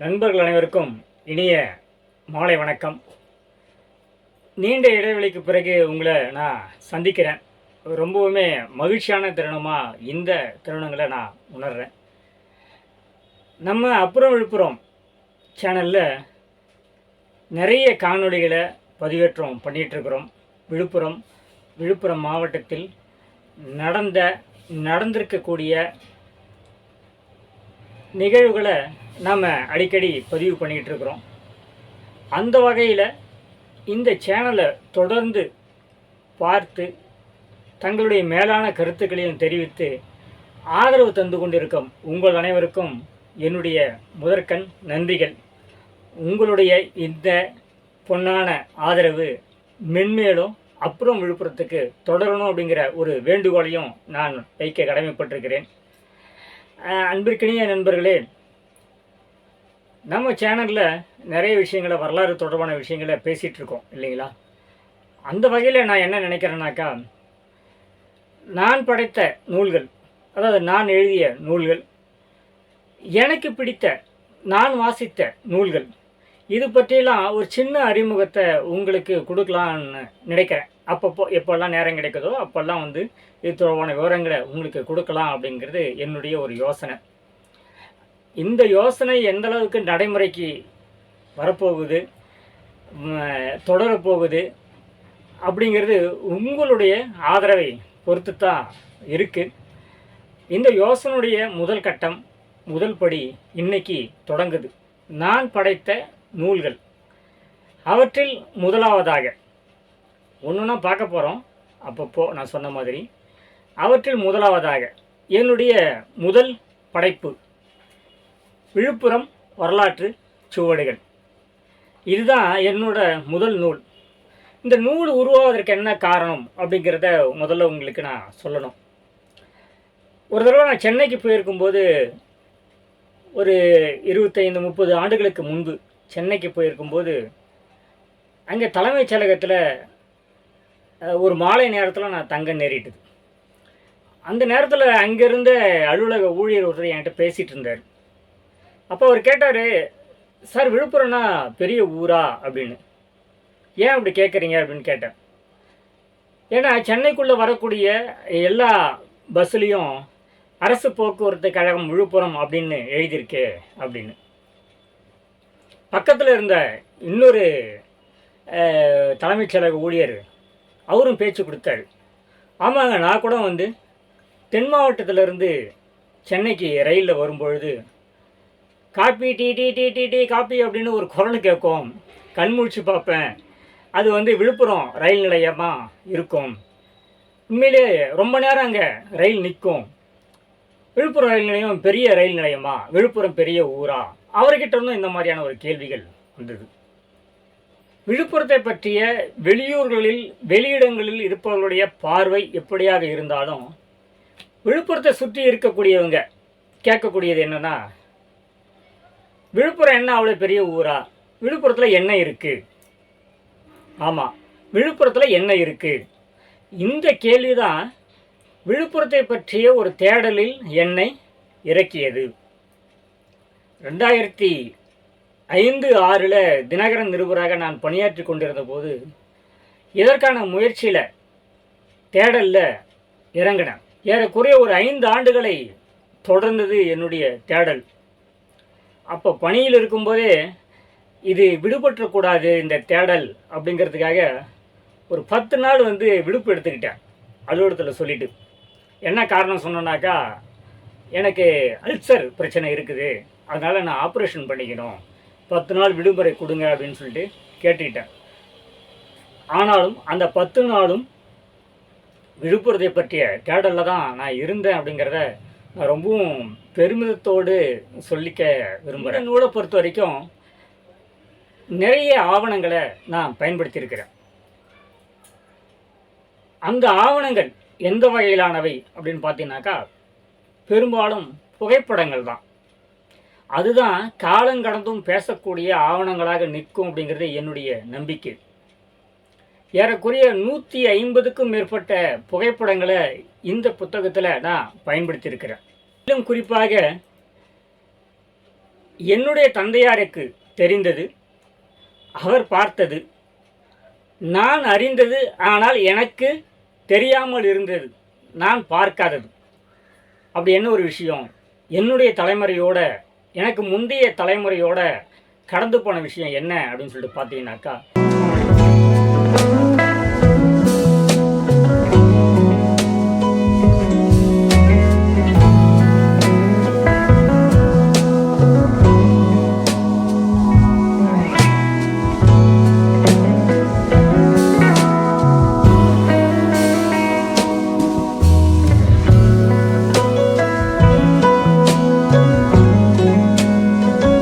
நண்பர்கள் அனைவருக்கும் இனிய மாலை வணக்கம். நீண்ட இடைவெளிக்கு பிறகு உங்களை நான் சந்திக்கிறேன். ரொம்பவுமே மகிழ்ச்சியான தருணமாக இந்த தருணங்களை நான் உணர்கிறேன். நம்ம அப்புறம் விழுப்புரம் சேனலில் நிறைய காணொளிகளை பதிவேற்றம் பண்ணிகிட்ருக்குறோம். விழுப்புரம் மாவட்டத்தில் நடந்திருக்கக்கூடிய நிகழ்வுகளை நாம் அடிக்கடி பதிவு பண்ணிக்கிட்டு இருக்கிறோம். அந்த வகையில் இந்த சேனலை தொடர்ந்து பார்த்து தங்களுடைய மேலான கருத்துக்களையும் தெரிவித்து ஆதரவு தந்து கொண்டிருக்கும் உங்கள் அனைவருக்கும் என்னுடைய முதற்கண் நன்றிகள். உங்களுடைய இந்த பொன்னான ஆதரவு மென்மேலும் அப்புறம் விழுப்புரத்துக்கு தொடரணும் அப்படிங்கிற ஒரு வேண்டுகோளையும் நான் வைக்க கடமைப்பட்டிருக்கிறேன். அன்பிற்கினிய நண்பர்களே, நம்ம சேனலில் நிறைய விஷயங்களை, வரலாறு தொடர்பான விஷயங்களை பேசிகிட்டு இருக்கோம் இல்லைங்களா? அந்த வகையில் நான் என்ன நினைக்கிறேன்னாக்கா, நான் படைத்த நூல்கள், அதாவது நான் எழுதிய நூல்கள், எனக்கு பிடித்த, நான் வாசித்த நூல்கள், இது பற்றியெல்லாம் ஒரு சின்ன அறிமுகத்தை உங்களுக்கு கொடுக்கலான்னு நினைக்கிறேன். எப்போல்லாம் நேரம் கிடைக்குதோ அப்போல்லாம் இது தொடர்பான விவரங்களை உங்களுக்கு கொடுக்கலாம் அப்படிங்கிறது என்னுடைய ஒரு யோசனை. இந்த யோசனை எந்த அளவுக்கு நடைமுறைக்கு வரப்போகுது, தொடரப்போகுது அப்படிங்கிறது உங்களுடைய ஆதரவை பொறுத்து தான் இருக்குது. இந்த யோசனையுடைய முதல் கட்டம், முதல் படி இன்னைக்கு தொடங்குது. நான் படைத்த நூல்கள், அவற்றில் முதலாவதாக ஒன்றுனா பார்க்க போகிறோம். அப்பப்போ நான் சொன்ன மாதிரி அவற்றில் முதலாவதாக என்னுடைய முதல் படைப்பு விழுப்புரம் வரலாற்று சுவடுகள். இதுதான் என்னோட முதல் நூல். இந்த நூல் உருவாவதற்கு என்ன காரணம் அப்படிங்கிறத முதல்ல உங்களுக்கு நான் சொல்லணும். ஒரு தடவை நான் சென்னைக்கு போயிருக்கும்போது, ஒரு 25-30 ஆண்டுகளுக்கு முன்பு சென்னைக்கு போயிருக்கும்போது, அங்கே தலைமைச் செயலகத்தில் ஒரு மாலை நேரத்தில் நான் தங்க நேரிட்டது. அந்த நேரத்தில் அங்கேருந்த அலுவலக ஊழியர் ஒருத்தர் என்கிட்ட பேசிகிட்டு இருந்தார். அப்போ அவர் கேட்டார், சார் விழுப்புரம்னா பெரிய ஊரா அப்படின்னு. ஏன் அப்படி கேட்குறீங்க அப்படின்னு கேட்டேன். ஏன்னா சென்னைக்குள்ளே வரக்கூடிய எல்லா பஸ்ஸுலேயும் அரசு போக்குவரத்து கழகம் விழுப்புரம் அப்படின்னு எழுதியிருக்கே அப்படின்னு. பக்கத்தில் இருந்த இன்னொரு தலைமைச் செயலக ஊழியர் அவரும் பேச்சு கொடுத்தாரு. ஆமாங்க, நான் கூட தென் மாவட்டத்திலேருந்து சென்னைக்கு ரயிலில் வரும்பொழுது coffee tea tea tea tea tea coffee அப்படின்னு ஒரு குரல் கேட்கும். கண்முழிச்சு பார்ப்பேன், அது விழுப்புரம் ரயில் நிலையமாக இருக்கும். உண்மையிலே ரொம்ப நேரம் அங்கே ரயில் நிற்கும். விழுப்புரம் ரயில் நிலையம் பெரிய ரயில் நிலையமா, விழுப்புரம் பெரிய ஊரா? அவர்கிட்ட இருந்தும் இந்த மாதிரியான ஒரு கேள்விகள் வந்தது. விழுப்புரத்தை பற்றிய வெளியிடங்களில் இருப்பவர்களுடைய பார்வை எப்படியாக இருந்தாலும், விழுப்புரத்தை சுற்றி இருக்கக்கூடியவங்க கேட்கக்கூடியது என்னென்னா, விழுப்புரம் என்ன அவ்வளோ பெரிய ஊரா? விழுப்புரத்தில் என்ன இருக்குது? ஆமாம், விழுப்புரத்தில் என்ன இருக்குது? இந்த கேள்வி தான் விழுப்புரத்தை பற்றிய ஒரு தேடலில் என்னை இறக்கியது. 2005-6 தினகரன் நிருபராக நான் பணியாற்றி கொண்டிருந்த போது இதற்கான முயற்சியில், தேடலில் இறங்கினேன். ஏறக்குறைய ஒரு 5 ஆண்டுகளை தொடர்ந்தது என்னுடைய தேடல். அப்போ பணியில் இருக்கும்போதே இது விடுபற்றக்கூடாது இந்த தேடல் அப்படிங்கிறதுக்காக ஒரு 10 நாள் விடுப்பு எடுத்துக்கிட்டேன் அலுவலகத்தில் சொல்லிவிட்டு. என்ன காரணம் சொன்னோன்னாக்கா, எனக்கு அல்சர் பிரச்சனை இருக்குது, அதனால் நான் ஆப்ரேஷன் பண்ணிக்கணும், 10 நாள் விடுமுறை கொடுங்க அப்படின்னு சொல்லிட்டு கேட்டுக்கிட்டேன். ஆனாலும் அந்த 10 நாளும் விழுப்புரத்தை பற்றிய தேடலில் தான் நான் இருந்தேன் அப்படிங்கிறத நான் ரொம்பவும் பெருமிதத்தோடு சொல்லிக்க விரும்புகிறேன். நூலை பொறுத்த வரைக்கும் நிறைய ஆவணங்களை நான் பயன்படுத்தியிருக்கிறேன். அந்த ஆவணங்கள் எந்த வகையிலானவை அப்படின்னு பார்த்தீங்கன்னாக்கா, பெரும்பாலும் புகைப்படங்கள் தான். அதுதான் காலங்கடந்தும் பேசக்கூடிய ஆவணங்களாக நிற்கும் அப்படிங்கிறது என்னுடைய நம்பிக்கை. ஏறக்குறைய 150க்கும் மேற்பட்ட புகைப்படங்களை இந்த புத்தகத்தில் நான் பயன்படுத்தியிருக்கிறேன். இன்னும் குறிப்பாக என்னுடைய தந்தையாருக்கு தெரிந்தது, அவர் பார்த்தது, நான் அறிந்தது, ஆனால் எனக்கு தெரியாமல் இருந்தது, நான் பார்க்காதது. அப்படி என்ன ஒரு விஷயம்? என்னுடைய தலைமுறையோட, எனக்கு முந்தைய தலைமுறையோட கடந்து போன விஷயம் என்ன அப்படின்னு சொல்லிட்டு பார்த்தீங்கன்னாக்கா,